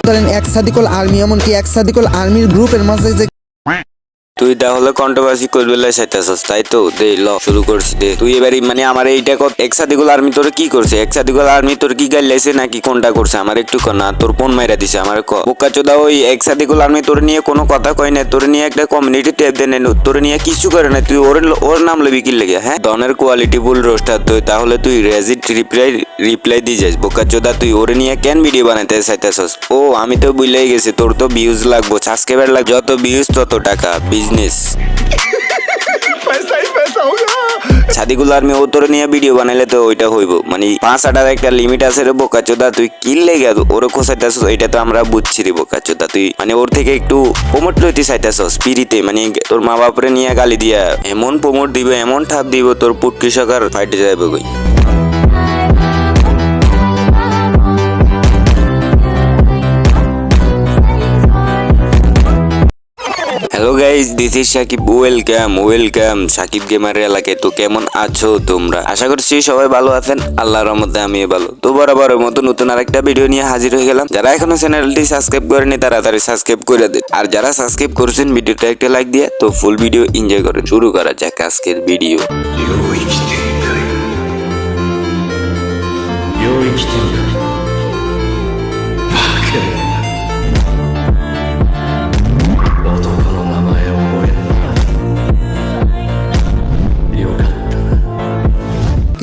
ধরেন এক্সাদিকুল আর্মি, এমনকি এক্সাদিকুল আর্মির গ্রুপের মাঝে যে তুই তাহলে কন্ট্রোভার্সি করবি চাইতেছস, তাই তো? দে ল শুরু করছি দে। তুই এবারে মানে আমার এইটা এক্সাদিকুল আর্মি তোর কি করছে? এক্সাদিকুল আর্মি তোর কি গাইলাইছে নাকি কোনটা করছে আমার একটু না? তোর ফোন মাইরা দিছে আমার ক বোকাচোদা। ওই এক্সাদিকুল আর্মি তোর নিয়ে কোনো কথা কয় না, তোর নিয়ে একটা কমিউনিটি ট্যাব দেন, তোর নিয়ে কিছু করে না। তুই ওর নাম লবি কি লেগে? হ্যাঁ, ডনের কোয়ালিটি ফুল রোস্টার তুই, তাহলে তুই রেজিট রিপ্লাই দিয়ে যাস বোকাচোদা। তুই ওরে নিয়ে কেন ভিডিও বানাইতে চাইতেছস? ও আমি তো বুঝলেই গেছি, তোর তো ভিউজ লাগবো, সাবস্ক্রাইবার লাগবে, যত ভিউজ তত টাকা, বিজনেস। সাদিকুল আর্মি ও তোর নিয়ে ভিডিও বানাইলে তো ওইটা হইব, মানে 5-8 একটা লিমিট আছে রে বোকাচোদা। তুই কি লেগে ওরে খোঁচাইতেছস? এটা তো আমরা বুঝছি রে বোকাচোদা। তুই মানে ওর থেকে একটু প্রমোট লইতে চাইতেছস পিড়িতে, মানে তোর মা বাপরে নিয়ে গালি দিয়া এমন প্রমোট দিব, এমন ঠাপ দিব, তোর পুটকি সকার ফাইটে যাবে কই। Hello guys, this is Shakib. Welcome Shakib gamer এলাকায়। তো কেমন আছো তোমরা? আশা করছি সবাই ভালো আছেন, আল্লাহর রহমতে আমিও ভালো। তো বরাবরের মতো নতুন আরেকটা ভিডিও নিয়ে হাজির হয়ে গেলাম। যারা এখনো চ্যানেলটি সাবস্ক্রাইব করেনি তাড়াতাড়ি সাবস্ক্রাইব করে দেন, আর যারা সাবস্ক্রাইব করেছেন ভিডিওটা একটা লাইক দিয়ে। তো ফুল ভিডিও এনজয় করেন। শুরু করা যাক আজকের ভিডিও।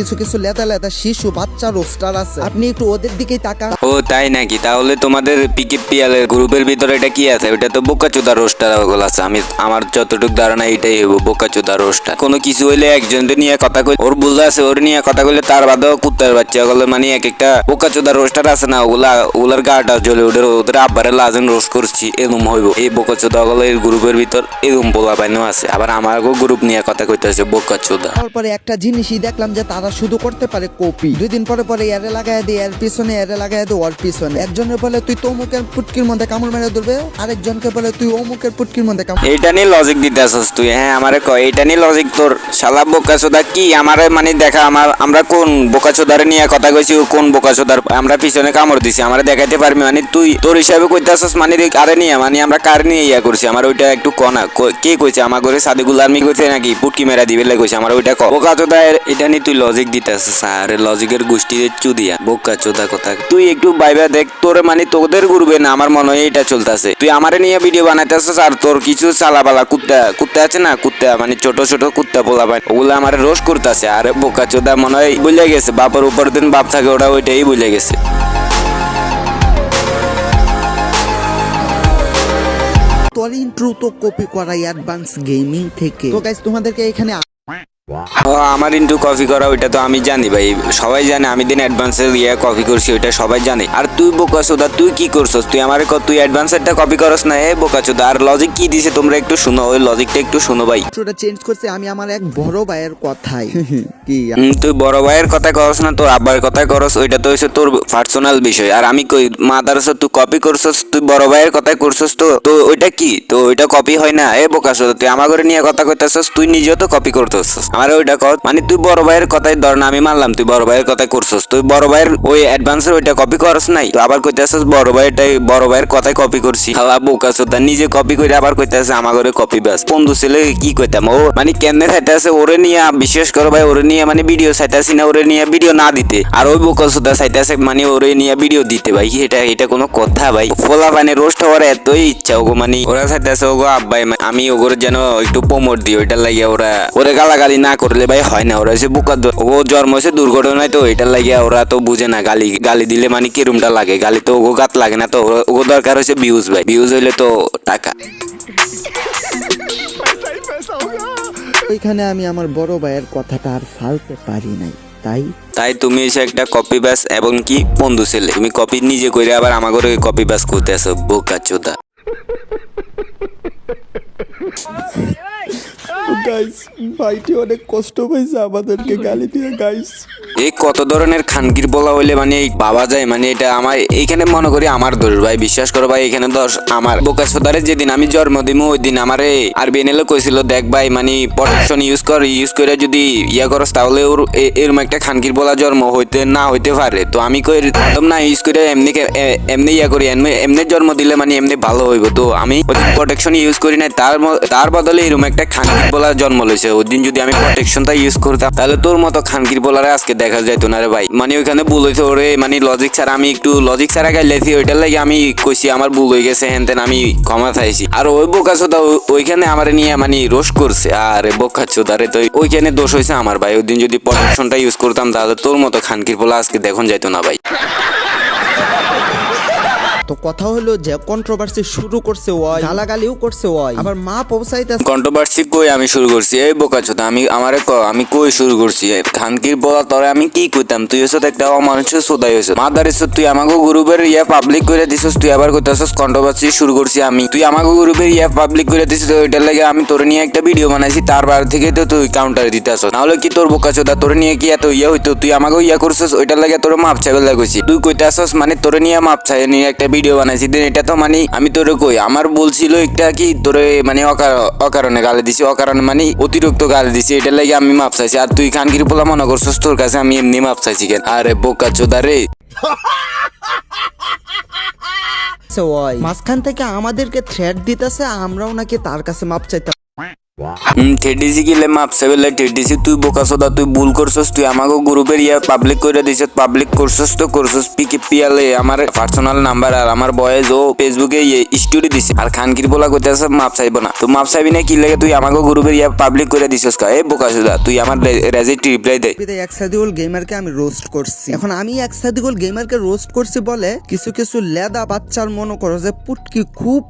কিছু কিছু লেদা শিশু বাচ্চা রোস্টার আছে, আপনি একটু ওদের দিকেই তাকান। ও তাই নাকি? তাহলে তোমাদের পিকেপিএলের গ্রুপের ভিতরে এটা কি আছে? ওটা তো বোকাচোদা রোস্টার ওগুলো আছে। আমার যতটুকু ধারণা এটাই হইব, বোকাচোদা রোস্টার। কোনো কিছু হইলে একজনকে নিয়ে কথা কই, ওর বুঝা আছে, ওর নিয়ে কথা কইলে তার বাদেও কুত্তার বাচ্চা ওগুলো, মানে এক একটা বোকাচোদা রোস্টার আছে না, ওগুলার গাটা জ্বলে ওদের আব্বারে লাজেন রোস্ট করছি, এরকম হইব। এই বোকাচোদা ওগুলো এর গ্রুপের ভিতর এরকম পোলা পাইনও আছে, আবার আমারও গ্রুপ নিয়ে কথা কইতেছে বোকাচোদা। তারপরে একটা জিনিসই দেখলাম যে তারা শুধু করতে পারে কপি। 2 দিন পরে এরে লাগাই দিয়ে এর পিছনে, এরে লাগাই দিয়ে ওর পিছনে। একজনের বলে তুই তমুকের পুটকির মধ্যে কামড় মেরে ধরবে, আরেকজনকে বলে তুই অমুকের পুটকির মধ্যে কামড়। এইটা নিয়ে লজিক দিতে আসছ তুই? হ্যাঁ আমারে কয় এইটা নিয়ে লজিক তোর? শালা বোকাচোদা কি আমারে মানে দেখা, আমরা কোন বোকাচোদারে নিয়ে কথা কইছি, কোন বোকাচোদার আমরা পিছনে কামড় দিছি আমারে দেখাইতে পারবি? মানে তুই তোর হিসাবে কইতে আসছ, মানে কারে নিয়ে, মানে আমরা কার নিয়ে ইয়া করছি? আমার ওইটা একটু কনা কে কইছে? আমার ঘরে সাদিকুল আর্মি কইছে নাকি পুটকি মেরা দিবে কইছে? আমার ওইটা ক বোকাচোদা। এটা নিয়ে তুই লজিক দিতে আসছ? আরে লজিকের গোষ্ঠীর চুদিয়া বোকাচোদা কথা। তুই একটু বাইবা দেখ, তোরে মানে তোদের গ্রুপে না আমার মনে হয় এটা চলতেছে। তুই আমারে নিয়ে ভিডিও বানাইতেছিস, আর তোর কিছু চালাবালা কুত্তা আছে না, কুত্তা মানে ছোট কুত্তা পোলা পায়, ওগুলো আমার রোস্ট করতেছে। আরে বোকাচোদা মনে হয় বুঝলে গেছে, বাপের উপর দিন বাপ থাকে, ওইটাই বুঝলে গেছে। তোর ইন্ট্রো তো কপি করা অ্যাডভান্স গেমিং থেকে। তো গাইস তোমাদেরকে এখানে আমার ইন্টু কপি করা ওইটা তো আমি জানি ভাই, সবাই জানে আমি দিন অ্যাডভান্সের কপি করছি, ওইটা সবাই জানে। আর তুই বোকাচোদা তুই কি করছস? তুই আমারে তুই অ্যাডভান্সেরটা কপি করস না? এ বোকাচোদা, আর লজিক কি দিছে তোমরা একটু শুনো, ওই লজিকটা একটু শুনো ভাই। ইন্ট্রোটা চেঞ্জ করছে আমি আমার এক বড় ভাইয়ের কথাই। কি তুই বড় ভাইয়ের কথা করস না, তোর আব্বার কথা করস, ওইটা তো হইছে তোর পার্সোনাল বিষয়। আর আমি কই মাদারস তুই কপি করছস, তুই বড় ভাইয়ের কথাই করছস, তো ওইটা কি? তো ওইটা কপি হয় না? এ বোকাচোদা তুই আমার ঘরে নিয়ে কথা কইতাছস, তুই নিজেও তো কপি করতেছস। আমার ওইটা কর, মানে তুই বড় ভাইয়ের কথাই ধর না, আমি মানলাম তুই বড় ভাইয়ের কথাই করছস, তুই বড় ভাইয়ের ওই অ্যাডভান্সের ওইটা কপি করস নাই, তো আবার কইতাছস বড় ভাইয়ের কথাই কপি করছি। হালা বোকাচোদা, নিজে কপি করে আবার কইতাছে আমার ঘরে কপি বাস। বন্ধু ছেলে কি কইতাম, ও মানে কেমনে চাইতেছে ওরে নিয়ে, বিশেষ করে ভাই ওরে নিয়ে মানে ভিডিও চাইতেছি না, ওরে নিয়ে ভিডিও না দিতে, আর ওই বোকাচোদা চাইতেছে মানে ওরে নিয়ে ভিডিও দিতে। ভাই এটা কোনো কথা? ভাই ফোলা মানে রোস্ট হওয়ার এতই ইচ্ছা ওগো, মানে ওরা চাইতেছে ওগো আব্বাই আমি ওগোর যেন একটু প্রমোট দিই, ওইটা লাগিয়া ওরে গালাগালি না করলে ভাই হয় না। ওরা যে বোকা, ও জন্ম হয়েছে দুর্ঘটনায়, তো এটা লাগিয়া ওরা তো বুঝে না, গালি দিলে মানে কিরমটা লাগে। গালি তো ওগো গাত লাগে না, তো ওগো দরকার হয়েছে ভিউজ। ভাই ভিউজ হইলে তো টাকা। ওইখানে আমি আমার বড় ভাইয়ের কথাটা আর ফালতে পারি নাই, তাই তুমি এসে একটা কপি ব্যাস এবং কি বন্ধু ছেলে, তুমি কপি নিজে করে আবার আমার ঘরে কপি ব্যাস করতে আসো বোকাচোদা। গাইস ভাইটি অনেক কষ্ট পাইছে আমাদেরকে গালি দিয়ে। গাইস এই কত ধরনের খানকির বলা হইলে মানে এই ভাবা যায়, মানে এটা আমার এইখানে মনে করি আমার দোষ ভাই, বিশ্বাস করো ভাই, এখানে দোষ আমার। বোকাসোদারে যেদিন আমি জন্ম দিমু ওই দিন আমার আরবিএনএল কইছিল দেখ ভাই মানে প্রোটেকশন ইউজ করে যদি ইয়া করস তাহলে ওর এরকম একটা খানকির বলা জন্ম হইতে না হইতে পারে। তো আমি কই একদম না ইউজ করে এমনি ইয়া করি, এমনি জন্ম দিলে মানে এমনি ভালো হইব। তো আমি প্রোটেকশন ইউজ করি না, তার বদলে এরকম একটা খানকির বলা জন্ম লইছে। ওই দিন যদি আমি প্রোটেকশনটা ইউজ করতাম তাহলে তোর মতো খানকির বলারে আজকে দেখা যাইতো না রে ভাই। মানে ওইখানে ভুল হইছে ওরে, মানে লজিক ছাড়া আমি একটু লজিক ছাড়া গাইলাইছি, ওইটার লাগে আমি কইছি আমার ভুল হয়ে গেছে, হেন তেন আমি ক্ষমা চাইছি। আর ওই বোকাচোদা ওইখানে আমার নিয়ে মানে রোস্ট করছে। আরে বোকাচোদারে তো ওইখানে দোষ হয়েছে আমার ভাই। ওই দিন যদি প্রোটেকশনটা ইউজ করতাম তাহলে তোর মতো খানকির বলা আজকে দেখুন যাইতো না ভাই। তো কথা হলো যে কন্ট্রোভার্সি শুরু করছে ওই, গালাগালিও করছে ওই, আবার মা পৌঁছাইতেছে। কন্ট্রোভার্সি কই আমি শুরু করছি? এই বোকাচোদা আমি কই শুরু করছি? খানকির বলা তোরে আমি কি কইতাম? তুই হচ্ছে একটা অমানুষের সোদাই হইছ মাদারিস। তুই আমাকে গ্রুপের ইয়া পাবলিক করে দিছস, তুই আবার কইতাছস কন্ট্রোভার্সি শুরু করছি আমি। তুই আমাকে গ্রুপের ইয়া পাবলিক করে দিছস, ওইটার লাগে আমি তোরে নিয়ে একটা ভিডিও বানাইছি, তারপর থেকে তো তুই কাউন্টার দিতাছস। নাহলে কি তোর বোকাচোদা তোরে নিয়ে কি এত ইয়া হইতো? তুই আমাকে ইয়া করছস, ওইটার লাগে তোরে মাপ চাইবে লাগছি। তুই কইতাছস মানে তোরে নিয়ে মাপ চাই নিয়ে একটা ভিডিও বানাইছি, দেন এটা তো মানে আমি তোরে কই আমার বলছিল একটা কি তোরে মানে অকারণে গালি দিছি, অকারণে মানে অতিরিক্ত গালি দিছি, এটার লাগে আমি মাপ চাইছি। আর তুই খানকির পোলা মনে করছস তোর কাছে আমি এমনি মাপ চাইছি কেন? আরে বোকাচোদা রে। ওই মাঝখান থেকে আমাদেরকে থ্রেট দিতেছে, আমরাও নাকি তার কাছে মাপ চাইতাম। ঠেডিসি গেলে মাপ চাইবে ঠেডিসি। তুই বোকাচোদা তুই ভুল করছস, তুই আমাকে গ্রুপের ইয়া পাবলিক করে দিছ, পাবলিক করছস তো করছস পিয়ালে আমার পার্সোনাল নাম্বার আর আমার বয়েজ ও ফেসবুকে স্টোরি দিছে। আর খানকির বলা কইতাছে মাপ চাইবো না, তো মাপ চাইবি না কি লাগে? তুই আমাকে গ্রুপের ইয়া পাবলিক করে দিছস কা? এই বোকাচোদা তুই আমার রেজিট রিপ্লাই দে। xadikul গেমারকে আমি রোস্ট করছি। এখন আমি xadikul গেমারকে রোস্ট করছি বলে কিছু কিছু লেদা বাচ্চার মনে করো যে পুটকি খুব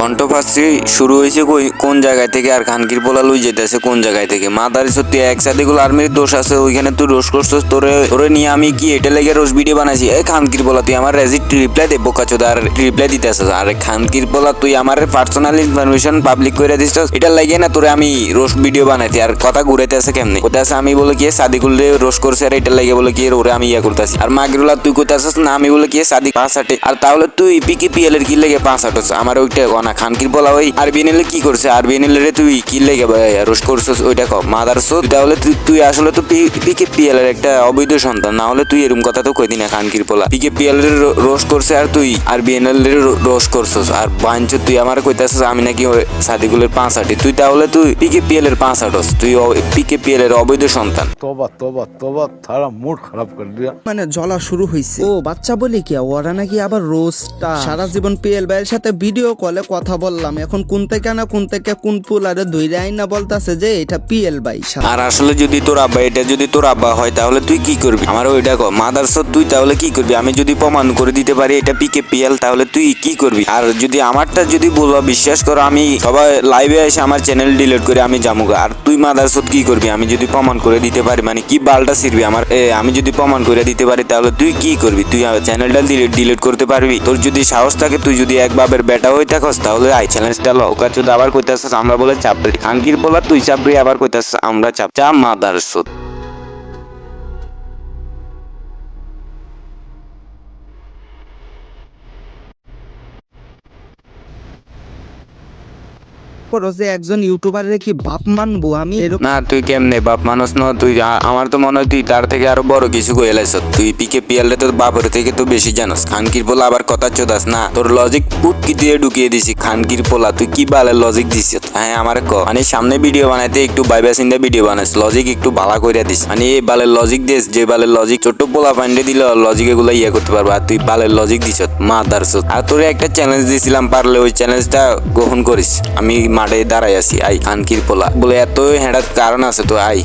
কন্ট্রোভার্সি শুরু হয়েছে কোন জায়গায় থেকে? আর খানকির বলা লই যেতেছে কোন জায়গায় থেকে? মাদারি সত্যি xadikul আর্মির দোষ আছে ওইখানে, তুই রোস্ট করছস। তোরে নিয়ে আমি কি এটা লেগে রোস্ট ভিডিও বানাইছি? এই খানকির বলা তুই আমার রেজিট রিপ্লাই দে বোকাচোদা। আর রিপ্লাই দিতেছস। আর খানকির বলা তুই আমার পার্সোনাল ইনফরমেশন পাবলিক করে দিছস, এটা লাগে না তোরে আমি রোস্ট ভিডিও বানাইছি। আর কথা ঘুরাইতে আছে কেমনে? কোথায় আমি বলে কি সাদিকুল রে রোস্ট করছে, আর এটা লাগে বলে কি ওরে আমি ইয়া করতেছি। আর মাগরুলা তুই কোথাছস না আমি বলে কি সাদিক 5-8। আর তাহলে তুই পিকেপিএল এর কি লাগে 5-8? আমার ওইটা গনা খানকির বলা ওই আরবিএনএল কি করছে? আরবিএনএল রে তুই কি লাগে রোস্ট করছস ওইটা কম মাদারসো। তাহলে তুই আসলে তো পিকেপিএল এর একটা অবৈধ সন্তান, না হলে তুই এরকম কথা তো কই দিনা। খানকির পোলা পিকেপিএল এর রোস্ট করছে আর তুই আরবিএনএল এর রোস্ট করছস। আর বাঞ্চ তুই আমার কইতাছস আমি নাকি সাদিকুলের 5-8। তুই তাহলে তুই পিকেপিএল এর 5-8, তুই পিকেপিএল এর অবৈধ সন্তান। তোবা তোবা তোবা তারা মুড খারাপ করে দিয়া। মানে জ্বলা শুরু হইছে। ও বাচ্চা বলি কি ওরা নাকি আবার রোস্টটা সারা জীবন পিএল ভাইয়ের সাথে ভিডিও কলে কথা বললাম, এখন কোন থেকে না কোন থেকে কোন পুলারে ধইরে আইনা বলতাছে যে এটা পিএল ভাই। আর আসলে যদি তোর আব্বা এটা যদি তোর আব্বা হয় তাহলে তুই কি করবি? আমার ওইটা কো মাদারসো তুই তাহলে কি করবি? আমি যদি প্রমাণ করে দিতে পারি এটা পিকেপিএল তাহলে তুই কি করবি? আর যদি আমারটা যদি বলবা বিশ্বাস করো আমি সবাই লাইভে এসে আমার চ্যানেল ডিলিট করে আমি যামুগা। আর তুই মাদারসো কি করবি? আমি যদি প্রমাণ করে দিতে পারি মানে কি বালটা ছিড়বি আমার? আমি যদি প্রমাণ করে দিতে পারি তাহলে তুই কি করবি? তুই চ্যানেলটা ডিলিট করতে পারবি? তোর যদি সাহস থাকে, তুই যদি এক বাপের বেটা হয়ে থাকস তাহলে আই চ্যালেঞ্জটা ল। ওকার যদি আবার কইতাছস আমরা বলে চাপড়ি খানকির বলা তুই চাপড়ি, আবার কইতাছস আমরা চা মাদারসো। করো যে একজন ইউটিউবারের কি বাপ মানবো আমি? না তুই কেমনে বাপ মানুষ ন তুই? আমার তো মনে হয় তুই তার থেকে আরো বড় কিছু কইলাইছ। তুই পিকেপিএল তোর বাপের থেকে তো বেশি জানাস। খানকির পোলা আবার কথা চোদাস না, তোর লজিক পুটকি দিয়ে ঢুকিয়ে দিছি। খানকির পোলা তুই কি বালে লজিক দিস? হ্যাঁ আমার ক মানে সামনে ভিডিও বানাইতে একটু বাইবা চিন্তা ভিডিও বানাইস, লজিক একটু ভালো কইরা দিস। মানে এই বালের লজিক দিস, যে বালের লজিক ছোট পোলা পান্ডে দিলে লজিক এগুলো ইয়ে করতে পারবো। আর তুই বালের লজিক দিস মাদারসো। আর তোরে একটা চ্যালেঞ্জ দিয়েছিলাম, পারলে ওই চ্যালেঞ্জটা গ্রহণ করিস। আমি মাঠে দাঁড়াই আছি, আই খানকির পোলা বলে এত হেঁড়ার কারণ আছে তো আই।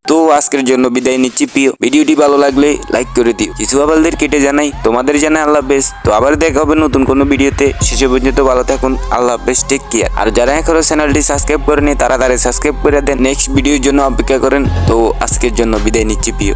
তো আজকের জন্য বিদায় নিচ্ছি প্রিয়। ভিডিওটি ভালো লাগলে লাইক করে দিও। কিছু আবালদের কেটে জানাই, তোমাদের জানাই আল্লাহ হাফেজ। তো আবার দেখা হবে নতুন কোনো ভিডিওতে। শেষে পর্যন্ত ভালো থাকুন। আল্লাহ হাফেজ, টেক কেয়ার। আর যারা এখনো চ্যানেলটি সাবস্ক্রাইব করেনি তারা সাবস্ক্রাইব করে দেন, নেক্সট ভিডিওর জন্য অপেক্ষা করেন। তো আজকের জন্য বিদায় নিচ্ছি প্রিয়।